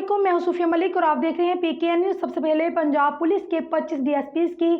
अस्सलामुअलैकुम, मैं हूं सूफिया मलिक और आप देख रहे हैं PKN न्यूज़। सबसे पहले पंजाब पुलिस के 25 DSPs की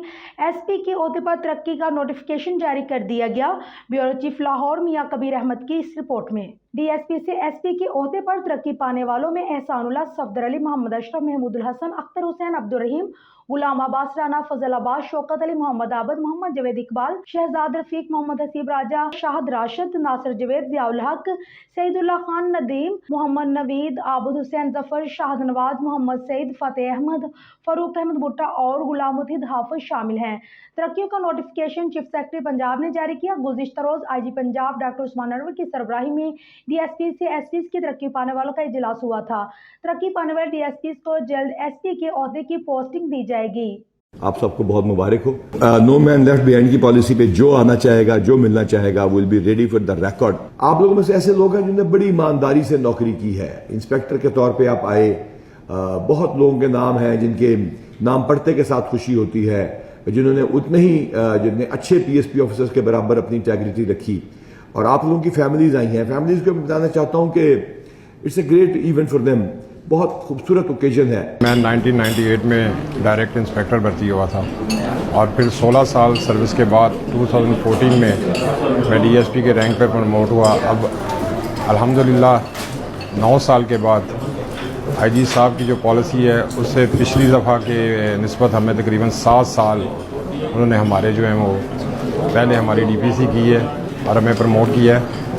SP के ओहदे पर तरक्की का नोटिफिकेशन जारी कर दिया गया। ब्यूरो चीफ लाहौर मियां कबीर अहमद की इस रिपोर्ट में। DSP से SP के ओहदे पर तरक्की पाने वालों में एहसानुल्लाह, सफदर अली, मोहम्मद अशरफ, महमूदुल हसन, अख्तर हुसैन, अब्दुल रहीम, गुलाम अब्बास राना, फजल अब्बास, शौकत अली, मोहम्मद आबद, मोहम्मद जवेद इकबाल, शहजाद रफीक, मोहम्मद हसीब राजा, शाहद राशिद, नासिर जवेद, जियाउल हक, सईदुल्लाह खान नदीम, मोहम्मद नवीद, आबद हुसैन जफर, शाहद नवाज, मोहम्मद सईद, फतेह अहमद, फरूक अहमद भुट्टा और गुलाम मुहिद हाफिज शामिल हैं। तरक्कियों का नोटिफिकेशन चीफ सेक्रेटरी पंजाब ने जारी किया। गुज़िश्ता रोज IG पंजाब डॉक्टर उस्मान अनवर की सरबराही में DSP से SPs की तरक्की पाने वालों का इजलास हुआ था। तरक्की पाने वाले DSPs को जल्द SP के ओहदे की पोस्टिंग दी जाएगी। आप सबको बहुत मुबारक हो। नो मैन लेफ्ट बिहाइंड की पॉलिसी पे जो आना चाहेगा, जो मिलना चाहेगा, will be ready for the record. आप लोगों में से ऐसे लोग हैं जिन्होंने बड़ी ईमानदारी से नौकरी की है। इंस्पेक्टर के तौर पे आप आए, बहुत लोगों के नाम हैं जिनके नाम पढ़ते के साथ खुशी होती है, जिन्होंने जितने अच्छे PSP ऑफिसर्स के बराबर अपनी इंटेग्रिटी रखी। और आप लोगों की फैमिलीज आई हैं। फैमिलीज को बताना चाहता हूं कि it's a great event for them, बहुत खूबसूरत ओकेजन है। मैं 1998 में डायरेक्ट इंस्पेक्टर भर्ती हुआ था और फिर 16 साल सर्विस के बाद 2014 में मैं DSP के रैंक पे प्रमोट हुआ। अब अल्हम्दुलिल्लाह 9 साल के बाद IG साहब की जो पॉलिसी है उससे पिछली दफ़ा के निस्बत हमें तकरीबन 7 साल उन्होंने हमारे जो हैं वो पहले हमारी DPC की है और हमें प्रमोट किया है।